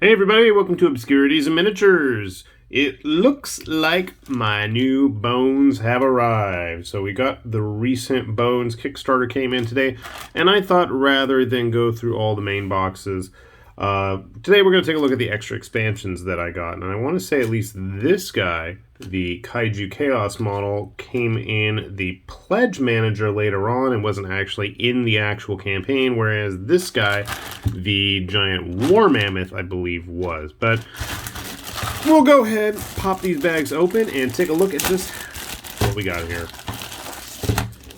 Hey everybody, welcome to Obscurities and Miniatures. It looks like my new bones have arrived. So we got the recent bones Kickstarter came in today, and I thought rather than go through all the main boxes, today we're going to take a look at the extra expansions that I got. And I want to say at least this guy, the Kaiju Chaos model, came in the Pledge Manager later on and wasn't actually in the actual campaign, whereas this guy, the giant war mammoth, I believe was. But we'll go ahead, pop these bags open, and take a look at just what we got here.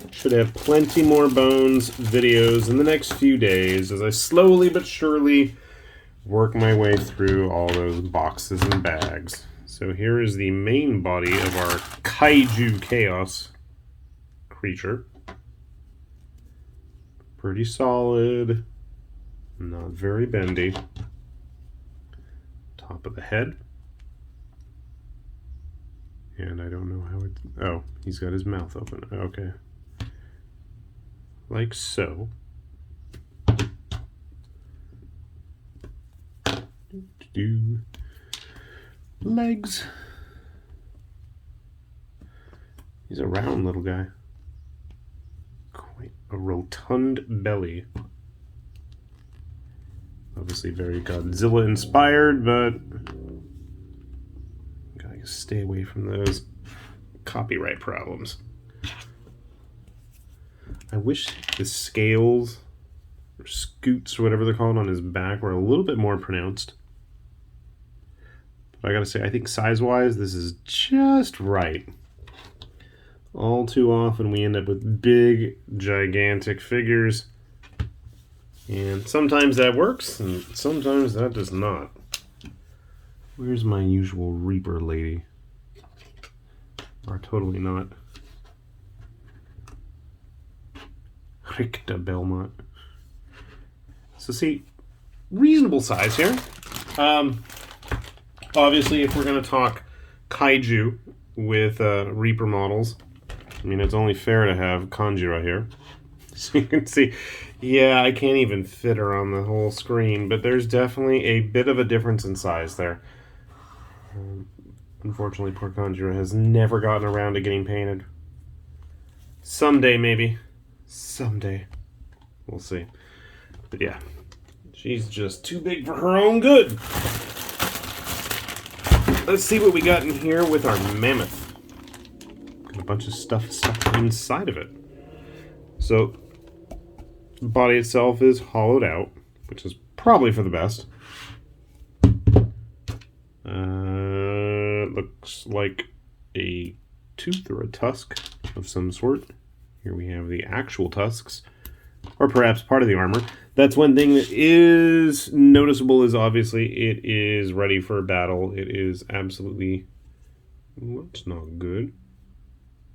Should have plenty more bones videos in the next few days as I slowly but surely work my way through all those boxes and bags. So here is the main body of our Kaiju Chaos creature. Pretty solid, not very bendy. Top of the head. And I don't know how it... Oh, he's got his mouth open. Okay. Like so. Legs. He's a round little guy. Quite a rotund belly. Obviously very Godzilla inspired, but gotta stay away from those copyright problems. I wish the scales or scoots or whatever they're called on his back were a little bit more pronounced. But I gotta say, I think size-wise, this is just right. All too often we end up with big, gigantic figures. And sometimes that works, and sometimes that does not. Where's my usual Reaper lady? Or totally not. Ricta Belmont. So see, reasonable size here. Obviously, if we're going to talk kaiju with Reaper models, I mean, it's only fair to have Conjura here. So you can see, yeah, I can't even fit her on the whole screen, but there's definitely a bit of a difference in size there. Unfortunately, poor Conjura has never gotten around to getting painted. Someday, maybe. Someday. We'll see. But yeah, she's just too big for her own good. Let's see what we got in here with our Mammoth. Got a bunch of stuff stuck inside of it. So, the body itself is hollowed out, which is probably for the best. Looks like a tooth or a tusk of some sort. Here we have the actual tusks, or perhaps part of the armor. That's one thing that is noticeable, is obviously it is ready for battle. It is absolutely... That's not good.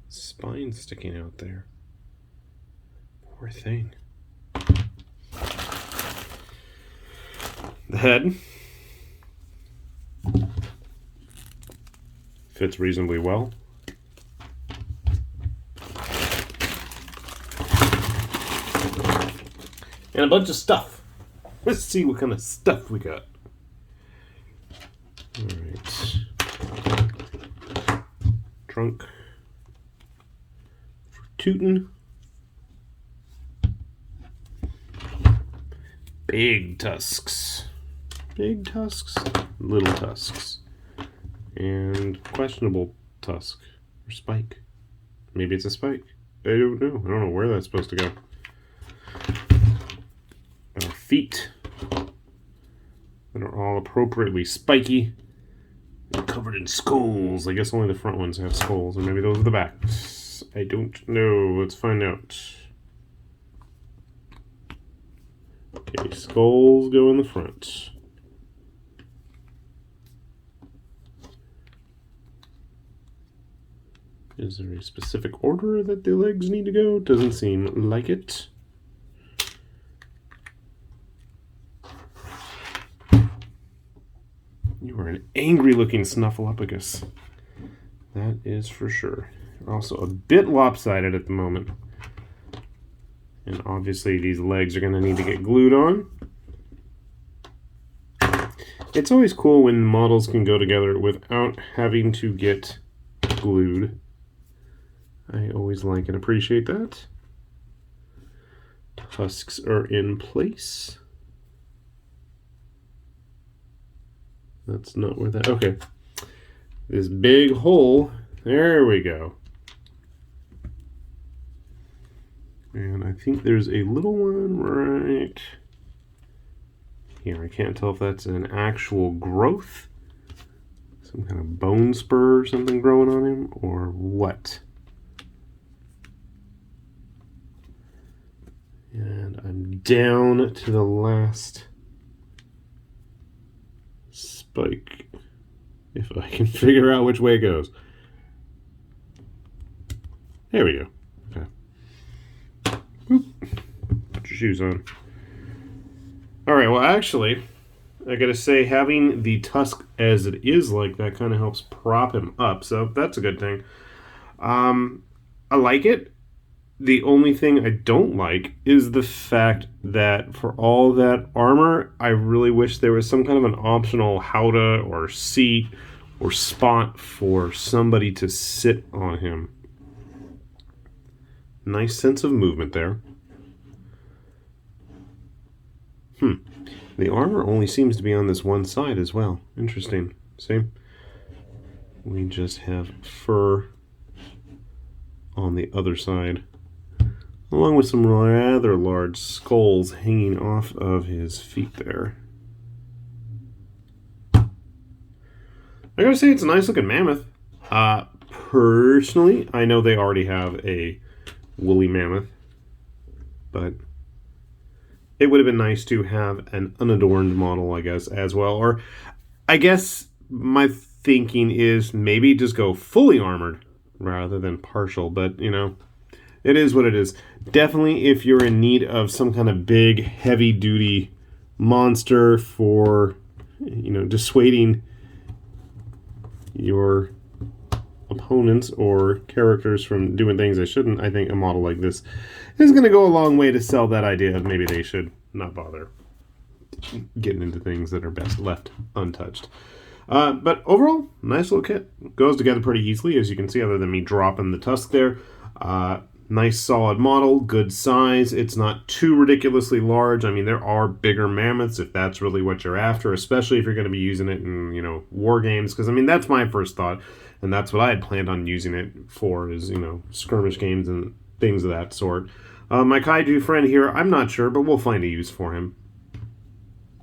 Spine sticking out there. Poor thing. The head fits reasonably well. And a bunch of stuff. Let's see what kind of stuff we got. Alright. Trunk. For tootin'. Big tusks. Big tusks. Little tusks. And questionable tusk. Or spike. Maybe it's a spike. I don't know. I don't know where that's supposed to go. Our feet that are all appropriately spiky and covered in skulls. I guess only the front ones have skulls, or maybe those are the backs. I don't know. Let's find out. Okay, skulls go in the front. Is there a specific order that the legs need to go? Doesn't seem like it. You are an angry-looking Snuffleupagus. That is for sure. You're also a bit lopsided at the moment. And obviously these legs are going to need to get glued on. It's always cool when models can go together without having to get glued. I always like and appreciate that. Tusks are in place. That's not where that... Okay. This big hole. There we go. And I think there's a little one right here. I can't tell if that's an actual growth. Some kind of bone spur or something growing on him, or what. And I'm down to the last spike, if I can figure out which way it goes. There we go. Okay. Boop. Put your shoes on. All right, well, actually, I gotta say, having the tusk as it is like that kind of helps prop him up, so that's a good thing. I like it. The only thing I don't like is the fact that for all that armor, I really wish there was some kind of an optional howdah or seat or spot for somebody to sit on him. Nice sense of movement there. The armor only seems to be on this one side as well. Interesting. See? We just have fur on the other side, along with some rather large skulls hanging off of his feet there. I gotta say, it's a nice looking mammoth. Personally, I know they already have a woolly mammoth, but it would have been nice to have an unadorned model, I guess, as well. Or I guess my thinking is maybe just go fully armored rather than partial, but you know, it is what it is. Definitely if you're in need of some kind of big, heavy-duty monster for, you know, dissuading your opponents or characters from doing things they shouldn't, I think a model like this is going to go a long way to sell that idea of maybe they should not bother getting into things that are best left untouched. But overall, nice little kit. Goes together pretty easily, as you can see, other than me dropping the tusk there. Nice solid model, good size. It's not too ridiculously large. I mean, there are bigger mammoths if that's really what you're after, especially if you're going to be using it in, you know, war games. Because, I mean, that's my first thought, and that's what I had planned on using it for is, you know, skirmish games and things of that sort. My kaiju friend here, I'm not sure, but we'll find a use for him.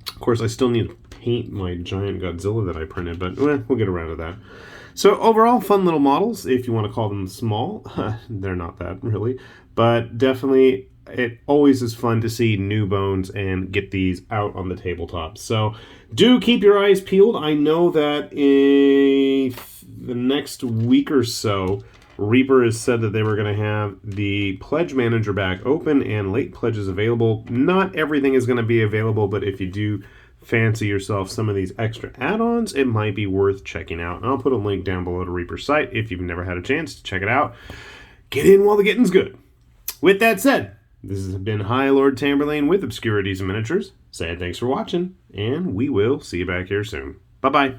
Of course, I still need to paint my giant Godzilla that I printed, but we'll get around to that. So overall, fun little models, if you want to call them small. They're not that, really. But definitely, it always is fun to see new bones and get these out on the tabletop. So do keep your eyes peeled. I know that in the next week or so, Reaper has said that they were going to have the pledge manager back open and late pledges available. Not everything is going to be available, but if you do fancy yourself some of these extra add-ons, it might be worth checking out. And I'll put a link down below to Reaper's site if you've never had a chance to check it out. Get in while the getting's good. With that said, this has been High Lord Tamberlane with Obscurities and Miniatures. Saying thanks for watching, and we will see you back here soon. Bye-bye.